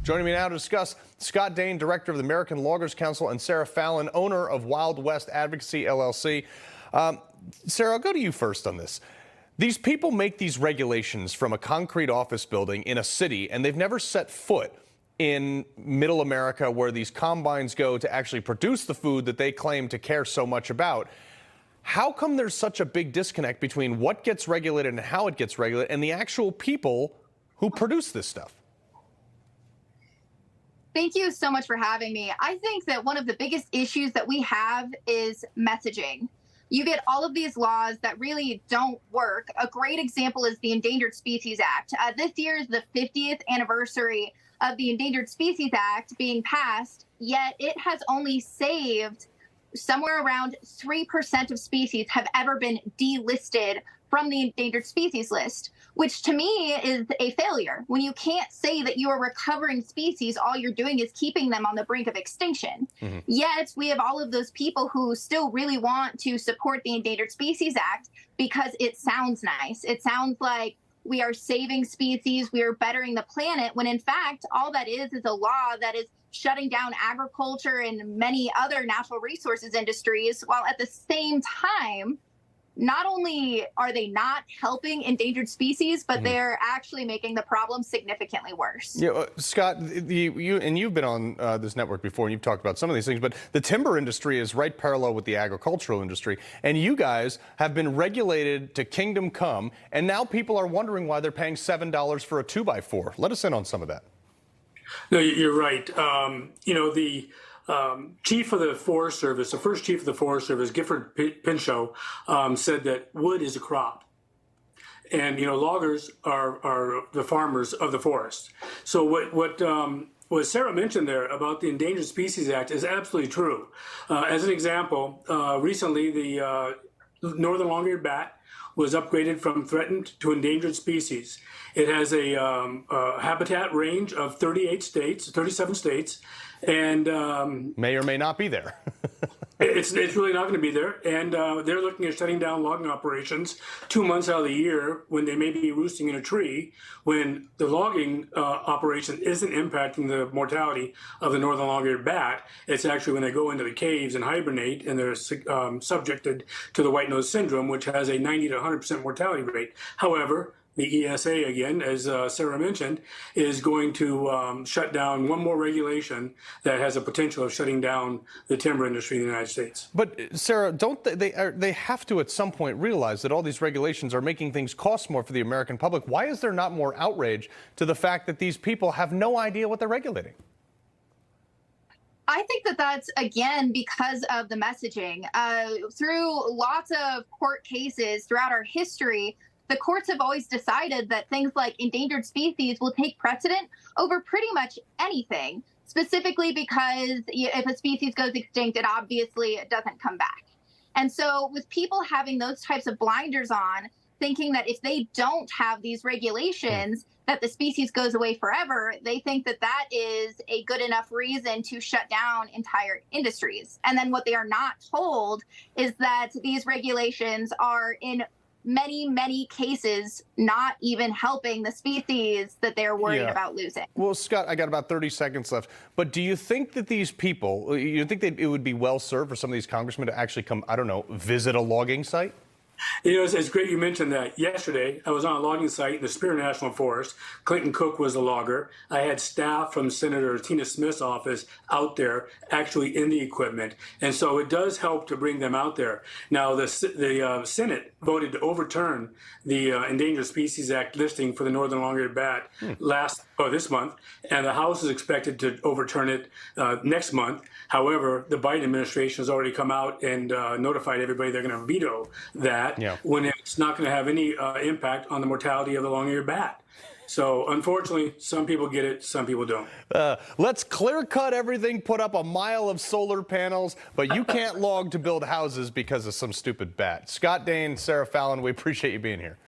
Joining me now to discuss, Scott Dane, director of the American Loggers Council, and Sarah Fallon, owner of Wild West Advocacy, LLC. Sarah, I'll go to you first on this. These people make these regulations from a concrete office building in a city, and they've never set foot in middle America where these combines go to actually produce the food that they claim to care so much about. How come there's such a big disconnect between what gets regulated and how it gets regulated and the actual people who produce this stuff? Thank you so much for having me. I think that one of the biggest issues that we have is messaging. You get all of these laws that really don't work. A great example is the Endangered Species Act. This year is the 50th anniversary of the Endangered Species Act being passed, yet it has only saved somewhere around 3% of species have ever been delisted from the endangered species list, which to me is a failure. When you can't say that you are recovering species, all you're doing is keeping them on the brink of extinction. Yet we have all of those people who still really want to support the Endangered Species Act because it sounds nice. It sounds like we are saving species, we are bettering the planet, when in fact, all that is a law that is shutting down agriculture and many other natural resources industries, while at the same time, not only are they not helping endangered species, but they're actually making the problem significantly worse. Yeah, Scott, you've been on this network before, and you've talked about some of these things, but the timber industry is right parallel with the agricultural industry, and you guys have been regulated to kingdom come, and now people are wondering why they're paying $7 for a 2x4. Let us in on some of that. No, you're right. The chief of the Forest Service, the first chief of the Forest Service, Gifford Pinchot, said that wood is a crop. And, loggers are the farmers of the forest. So what Sarah mentioned there about the Endangered Species Act is absolutely true. As an example, recently the northern long-eared bat was upgraded from threatened to endangered species. It has a habitat range of 37 states, and may or may not be there. it's really not going to be there. And they're looking at shutting down logging operations 2 months out of the year when they may be roosting in a tree, when the logging operation isn't impacting the mortality of the northern long-eared bat. It's actually when they go into the caves and hibernate, and they're subjected to the white nose syndrome, which has a 90 to 100% mortality rate. However, the ESA, again, as Sarah mentioned, is going to shut down one more regulation that has a potential of shutting down the timber industry in the United States. But Sarah, don't they have to at some point realize that all these regulations are making things cost more for the American public? Why is there not more outrage to the fact that these people have no idea what they're regulating? I think that that's, again, because of the messaging. Through lots of court cases throughout our history, the courts have always decided that things like endangered species will take precedent over pretty much anything, specifically because if a species goes extinct, it obviously doesn't come back. And so with people having those types of blinders on, thinking that if they don't have these regulations, that the species goes away forever, they think that that is a good enough reason to shut down entire industries. And then what they are not told is that these regulations are in many, many cases not even helping the species that they're worried about losing. Well, Scott, I got about 30 seconds left. But do you think that these people, you think that it would be well served for some of these congressmen to actually come, I don't know, visit a logging site? It's great you mentioned that. Yesterday, I was on a logging site in the Spear National Forest. Clinton Cook was a logger. I had staff from Senator Tina Smith's office out there, actually in the equipment. And so it does help to bring them out there. Now, the Senate voted to overturn the Endangered Species Act listing for the northern long-eared bat this month, and the House is expected to overturn it next month. However, the Biden administration has already come out and notified everybody they're going to veto that when it's not going to have any impact on the mortality of the long-eared bat. So unfortunately, some people get it, some people don't. Let's clear cut everything, put up a mile of solar panels, but you can't log to build houses because of some stupid bat. Scott Dane, Sarah Fallon, we appreciate you being here.